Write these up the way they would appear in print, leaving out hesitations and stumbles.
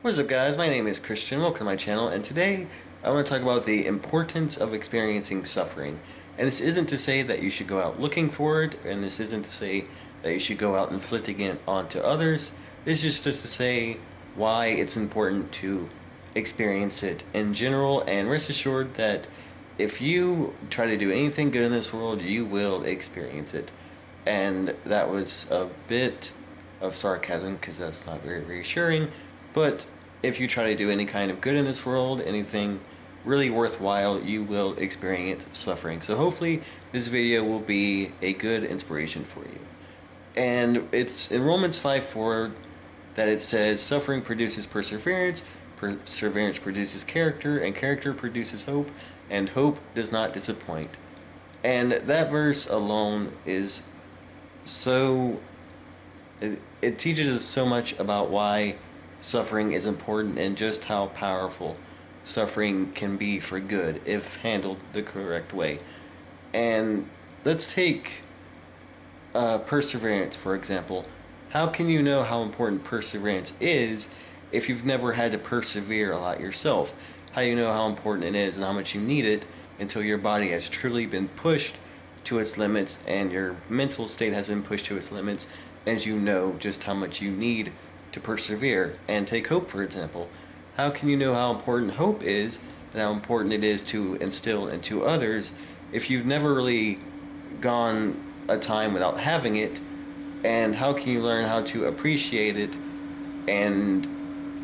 What's up guys, my name is Christian, welcome to my channel, and today I want to talk about the importance of experiencing suffering. And this isn't to say that you should go out looking for it, and this isn't to say that you should go out inflicting it onto others. This is just to say why it's important to experience it in general, and rest assured that if you try to do anything good in this world, you will experience it. And that was a bit of sarcasm because that's not very reassuring, but if you try to do any kind of good in this world, anything really worthwhile, you will experience suffering. So hopefully this video will be a good inspiration for you. And it's in Romans 5:4 that it says, suffering produces perseverance, perseverance produces character, and character produces hope, and hope does not disappoint. And that verse alone is so, it teaches us so much about why suffering is important and just how powerful suffering can be for good if handled the correct way. And let's take perseverance for example. How can you know how important perseverance is if you've never had to persevere a lot yourself? How do you know how important it is and how much you need it until your body has truly been pushed to its limits and your mental state has been pushed to its limits, and you know just how much you need to persevere? And take hope for example. How can you know how important hope is and how important it is to instill into others if you've never really gone a time without having it? And how can you learn how to appreciate it and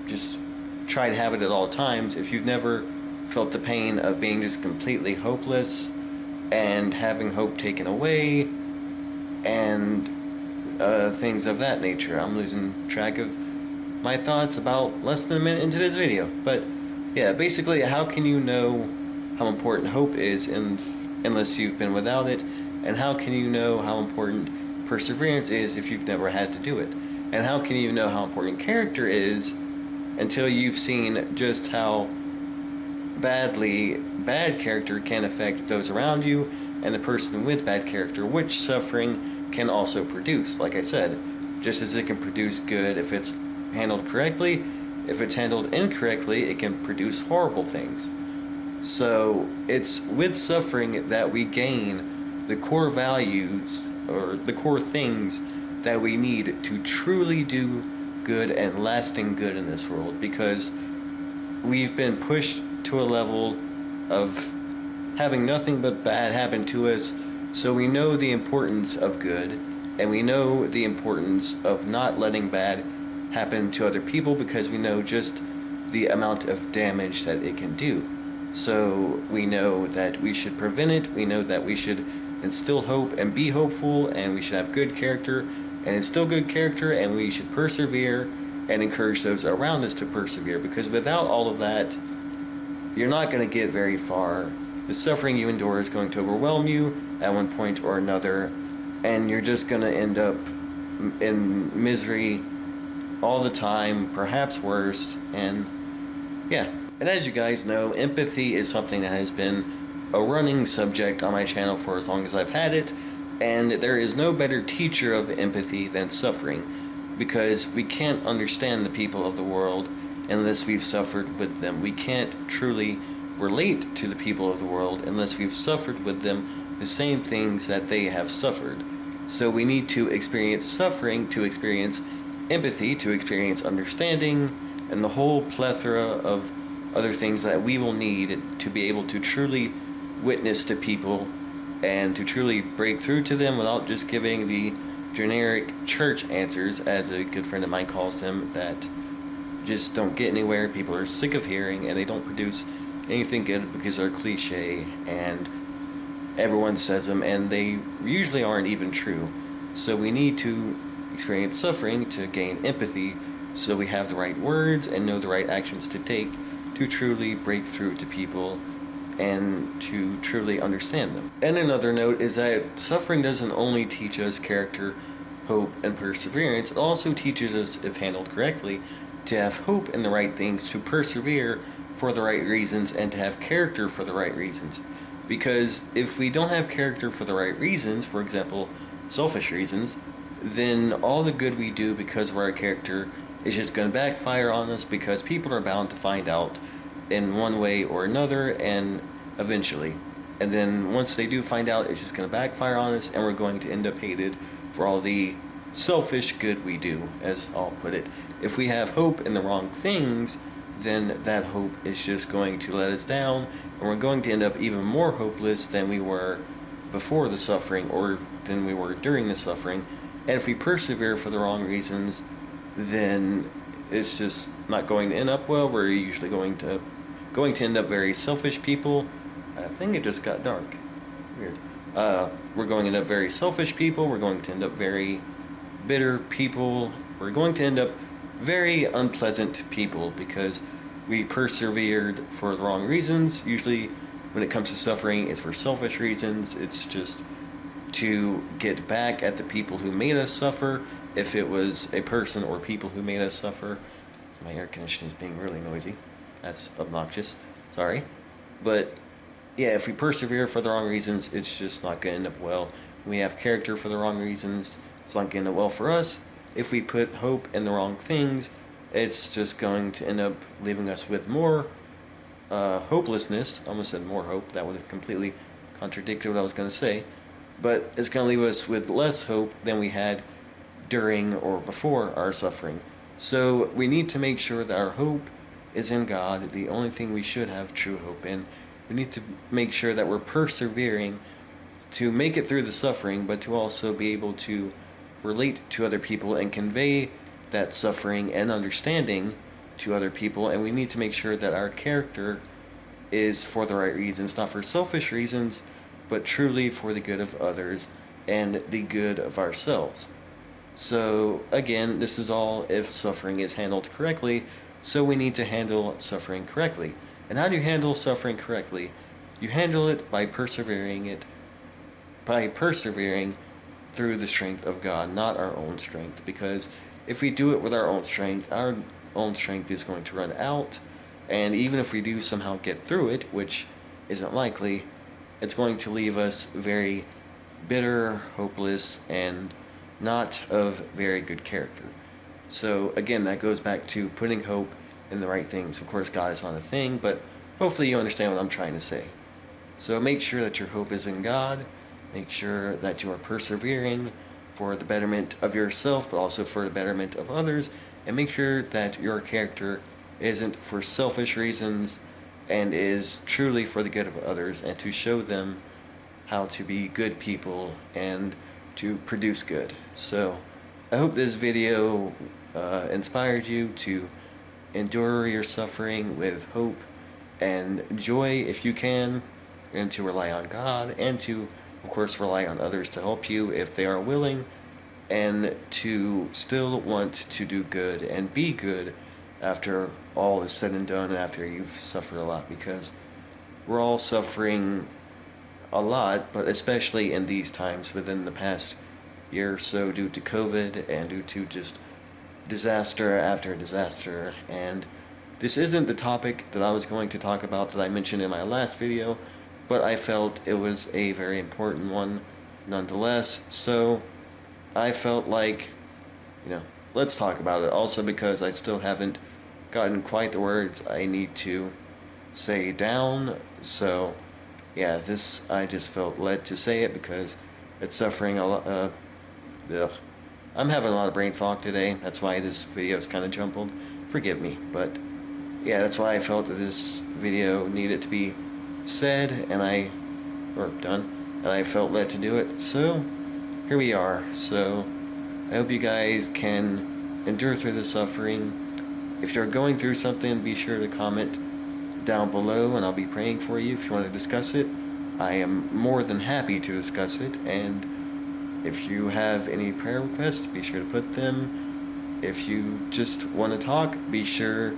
just try to have it at all times if you've never felt the pain of being just completely hopeless and having hope taken away and things of that nature? I'm losing track of my thoughts about less than a minute into this video. But yeah, basically, how can you know how important hope is unless you've been without it? And how can you know how important perseverance is if you've never had to do it? And how can you know how important character is until you've seen just how badly bad character can affect those around you and the person with bad character, which suffering can also produce? Like I said, just as it can produce good if it's handled correctly, if it's handled incorrectly, it can produce horrible things. So it's with suffering that we gain the core values or the core things that we need to truly do good and lasting good in this world, because we've been pushed to a level of having nothing but bad happen to us. So we know the importance of good, and we know the importance of not letting bad happen to other people, because we know just the amount of damage that it can do. So we know that we should prevent it, we know that we should instill hope and be hopeful, and we should have good character and instill good character, and we should persevere and encourage those around us to persevere, because without all of that, you're not going to get very far. The suffering you endure is going to overwhelm you at one point or another, and you're just going to end up in misery all the time, perhaps worse. And yeah, and as you guys know, empathy is something that has been a running subject on my channel for as long as I've had it, and there is no better teacher of empathy than suffering, because we can't understand the people of the world unless we've suffered with them. We can't truly relate to the people of the world unless we've suffered with them the same things that they have suffered. So we need to experience suffering to experience empathy, to experience understanding, and the whole plethora of other things that we will need to be able to truly witness to people and to truly break through to them without just giving the generic church answers, as a good friend of mine calls them, that just don't get anywhere, people are sick of hearing, and they don't produce anything good because they're cliche and everyone says them and they usually aren't even true. So we need to experience suffering to gain empathy, so we have the right words and know the right actions to take to truly break through to people and to truly understand them. And another note is that suffering doesn't only teach us character, hope, and perseverance, it also teaches us, if handled correctly, to have hope in the right things, to persevere for the right reasons, and to have character for the right reasons. Because if we don't have character for the right reasons, for example, selfish reasons, then all the good we do because of our character it's just going to backfire on us because people are bound to find out in one way or another, and eventually. And then once they do find out, it's just going to backfire on us, and we're going to end up hated for all the selfish good we do, as I'll put it. If we have hope in the wrong things, then that hope is just going to let us down, and we're going to end up even more hopeless than we were before the suffering, or than we were during the suffering. And if we persevere for the wrong reasons, then it's just not going to end up well. We're usually going to end up very selfish people. I think it just got dark. Weird. We're going to end up very selfish people. We're going to end up very bitter people. We're going to end up very unpleasant people because we persevered for the wrong reasons. Usually when it comes to suffering, it's for selfish reasons. It's just to get back at the people who made us suffer, if it was a person or people who made us suffer. My air conditioning is being really noisy. That's obnoxious. Sorry. But yeah, if we persevere for the wrong reasons, it's just not going to end up well. We have character for the wrong reasons, it's not going to end up well for us. If we put hope in the wrong things, it's just going to end up leaving us with more hopelessness. I almost said more hope. That would have completely contradicted what I was going to say. But it's going to leave us with less hope than we had during or before our suffering. So we need to make sure that our hope is in God, the only thing we should have true hope in. We need to make sure that we're persevering to make it through the suffering, but to also be able to relate to other people and convey that suffering and understanding to other people. And we need to make sure that our character is for the right reasons, not for selfish reasons, but truly for the good of others and the good of ourselves. So again, this is all if suffering is handled correctly, so we need to handle suffering correctly. And how do you handle suffering correctly? You handle it by persevering through the strength of God, not our own strength. Because if we do it with our own strength is going to run out, and even if we do somehow get through it, which isn't likely, it's going to leave us very bitter, hopeless, and not of very good character. So again, that goes back to putting hope in the right things. Of course, God is not a thing, but hopefully you understand what I'm trying to say. So make sure that your hope is in God. Make sure that you are persevering for the betterment of yourself, but also for the betterment of others. And make sure that your character isn't for selfish reasons and is truly for the good of others, and to show them how to be good people and to produce good. So I hope this video inspired you to endure your suffering with hope and joy if you can, and to rely on God, and to, of course, rely on others to help you if they are willing, and to still want to do good and be good after all is said and done, and after you've suffered a lot, because we're all suffering a lot, but especially in these times within the past year or so, due to COVID and due to just disaster after disaster. And this isn't the topic that I was going to talk about that I mentioned in my last video, but I felt it was a very important one nonetheless. So I felt like, let's talk about it. Also because I still haven't gotten quite the words I need to say down. So yeah, this, I just felt led to say it because it's suffering a lot. I'm having a lot of brain fog today. That's why this video is kind of jumbled. Forgive me, but yeah, that's why I felt that this video needed to be said, and done, and I felt led to do it. So here we are. So I hope you guys can endure through the suffering. If you're going through something, be sure to comment down below, and I'll be praying for you if you want to discuss it. I am more than happy to discuss it, and if you have any prayer requests, be sure to put them. If you just want to talk, be sure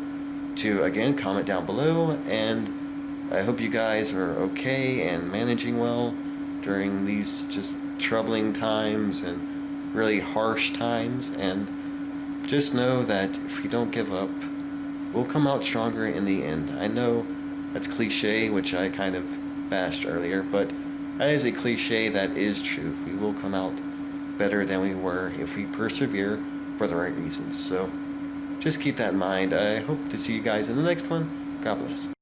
to, again, comment down below. And I hope you guys are okay and managing well during these just troubling times and really harsh times. And just know that if you don't give up, we'll come out stronger in the end. I know that's cliche, which I kind of bashed earlier, but that is a cliche that is true. We will come out better than we were if we persevere for the right reasons. So just keep that in mind. I hope to see you guys in the next one. God bless.